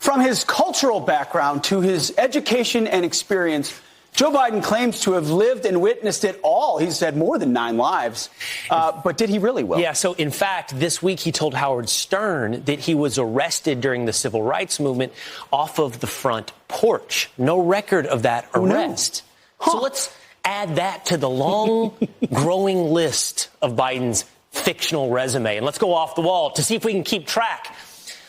From his cultural background to his education and experience, Joe Biden claims to have lived and witnessed it all. He's had more than 9 lives. But did he really, Will? Yeah, so in fact, this week he told Howard Stern that he was arrested during the civil rights movement off of the front porch. No record of that arrest. No. Huh. So let's add that to the long, growing list of Biden's fictional resume. And let's go off the wall to see if we can keep track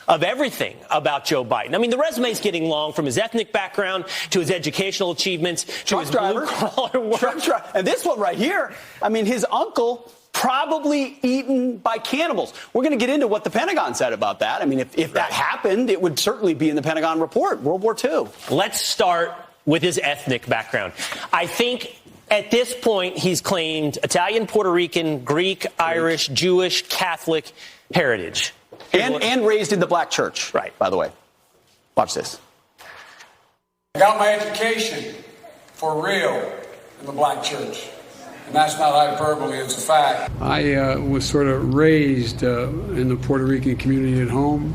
of everything about Joe Biden. I mean, the resume's getting long, from his ethnic background to his educational achievements to his blue-collar work. And this one right here, I mean, his uncle probably eaten by cannibals. We're going to get into what the Pentagon said about that. I mean, if that happened, it would certainly be in the Pentagon report, World War II. Let's start with his ethnic background. I think at this point he's claimed Italian, Puerto Rican, Greek, Irish, Jewish, Catholic heritage. And raised in the black church, right? By the way. Watch this. I got my education for real in the black church. And that's not hyperbole, it's a fact. I was sort of raised in the Puerto Rican community at home.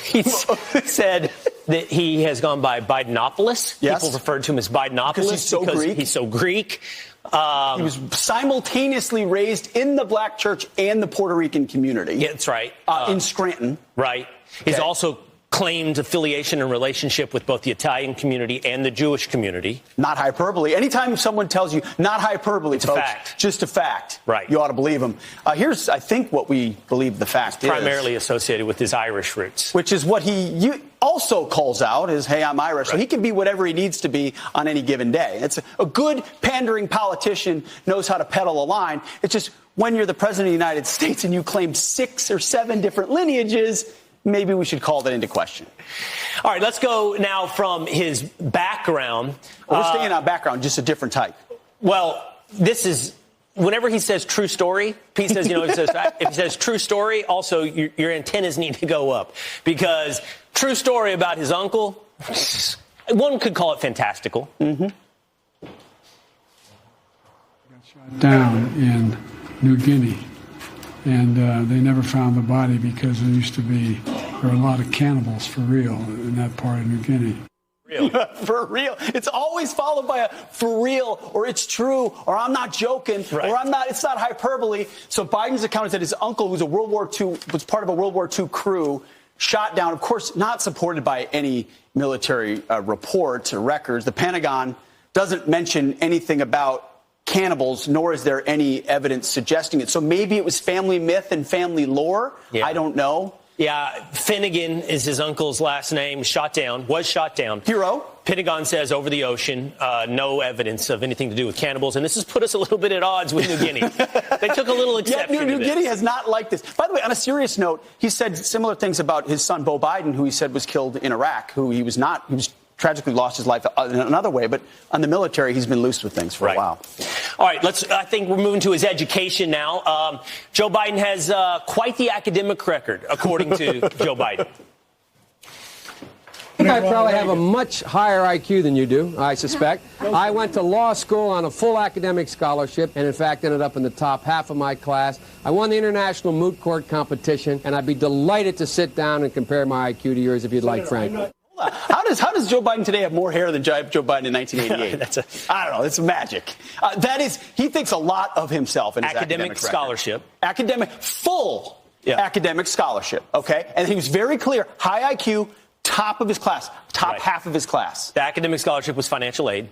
He said that he has gone by Bidenopolis. Yes. People referred to him as Bidenopolis because he's so Greek. He was simultaneously raised in the black church and the Puerto Rican community. Yeah, that's right. In Scranton. Right. He's also claimed affiliation and relationship with both the Italian community and the Jewish community. Not hyperbole. Anytime someone tells you not hyperbole, it's folks, a fact. Just a fact. Right. You ought to believe him. Here's, I think, what we believe the fact is. Primarily associated with his Irish roots. Which is what he also calls out is, hey, I'm Irish. Right. So he can be whatever he needs to be on any given day. It's a good pandering politician knows how to peddle a line. It's just when you're the president of the United States and you claim 6 or 7 different lineages, maybe we should call that into question. All right, let's go now from his background. Well, we're staying on background, just a different type. Well, this is, whenever he says true story, Pete says, if he says true story, also your antennas need to go up. Because true story about his uncle, one could call it fantastical. Mm-hmm. Got shot down in New Guinea. And they never found the body because there were a lot of cannibals for real in that part of New Guinea. Real. For real. It's always followed by a for real, or it's true, or I'm not joking, right. Or it's not hyperbole. So Biden's account is that his uncle, who's was part of a World War II crew, shot down, of course, not supported by any military reports or records. The Pentagon doesn't mention anything about cannibals, nor is there any evidence suggesting it. So maybe it was family myth and family lore. Yeah. I don't know. Yeah, Finnegan is his uncle's last name. Was shot down. Hero. Pentagon says over the ocean, no evidence of anything to do with cannibals. And this has put us a little bit at odds with New Guinea. They took a little exception to this. New Guinea has not liked this. By the way, on a serious note, he said similar things about his son, Beau Biden, who he said was killed in Iraq, who he was tragically lost his life in another way. But on the military, he's been loose with things for a while. All right, I think we're moving to his education now. Joe Biden has quite the academic record, according to Joe Biden. I think I probably have a much higher IQ than you do, I suspect. I went to law school on a full academic scholarship and, in fact, ended up in the top half of my class. I won the international moot court competition, and I'd be delighted to sit down and compare my IQ to yours if you'd like, Frank. How does Joe Biden today have more hair than Joe Biden in 1988? I don't know. It's magic. He thinks a lot of himself in his academic scholarship. Full academic scholarship. Okay. And he was very clear. High IQ, top of his class, top half of his class. The academic scholarship was financial aid,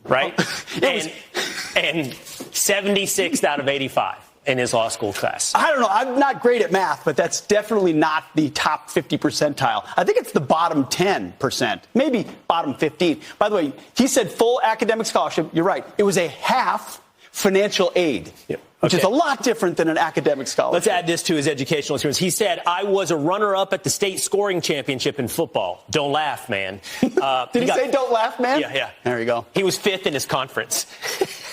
right? And 76th out of 85. In his law school class. I don't know. I'm not great at math, but that's definitely not the top 50 percentile. I think it's the bottom 10%, maybe bottom 15. By the way, he said full academic scholarship. You're right. It was a half financial aid, which is a lot different than an academic scholarship. Let's add this to his educational experience. He said, I was a runner-up at the state scoring championship in football. Don't laugh, man. Did he say don't laugh, man? Yeah. There you go. He was 5th in his conference.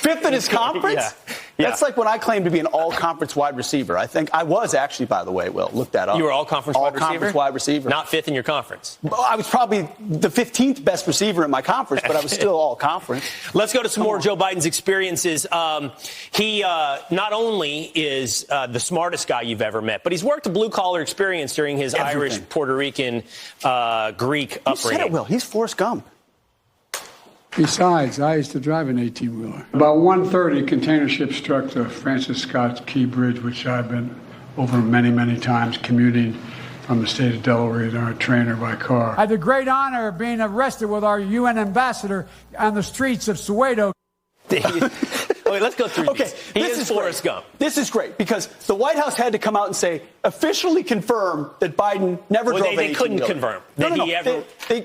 5th in his conference? Yeah. Yeah. That's like when I claimed to be an all-conference wide receiver. I think I was actually, by the way, Will. Look that up. You were all-conference wide receiver? All-conference wide receiver. Not fifth in your conference. Well, I was probably the 15th best receiver in my conference, but I was still all-conference. Let's go to some more Joe Biden's experiences. He not only is the smartest guy you've ever met, but he's worked a blue-collar experience during his Irish, Puerto Rican, Greek upbringing. You said it, Will. He's Forrest Gump. Besides, I used to drive an 18-wheeler. About 1:30, container ship struck the Francis Scott Key Bridge, which I've been over many, many times, commuting from the state of Delaware in our trainer by car. I had the great honor of being arrested with our UN ambassador on the streets of Soweto. Okay, let's go through Okay, these. He is Forrest Gump. This is great because the White House had to come out and say, officially confirm that Biden never drove an 18-wheeler. They couldn't confirm that he ever... They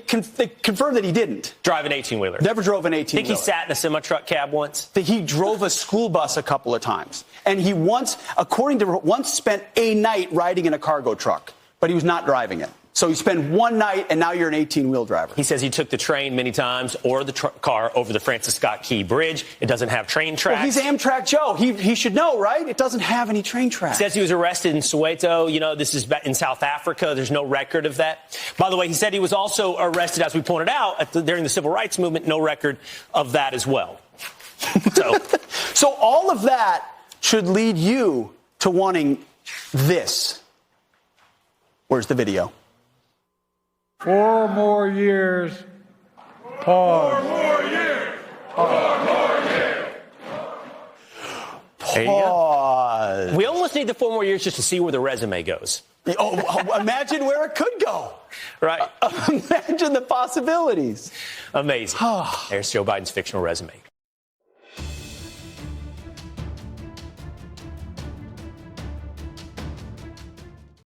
confirmed that he didn't. Drive an 18-wheeler. Never drove an 18-wheeler. Think he sat in a semi-truck cab once? That he drove a school bus a couple of times. And he once, once spent a night riding in a cargo truck, but he was not driving it. So you spend one night, and now you're an 18-wheel driver. He says he took the train many times or the car over the Francis Scott Key Bridge. It doesn't have train tracks. Well, he's Amtrak Joe. He should know, right? It doesn't have any train tracks. He says he was arrested in Soweto. You know, this is in South Africa. There's no record of that. By the way, he said he was also arrested, as we pointed out, during the civil rights movement. No record of that as well. So all of that should lead you to wanting this. Where's the video? 4 more years. Pause. 4 more years. 4 more years. Pause. We almost need the 4 more years just to see where the resume goes. Oh, imagine where it could go. Right. Imagine the possibilities. Amazing. There's Joe Biden's fictional resume.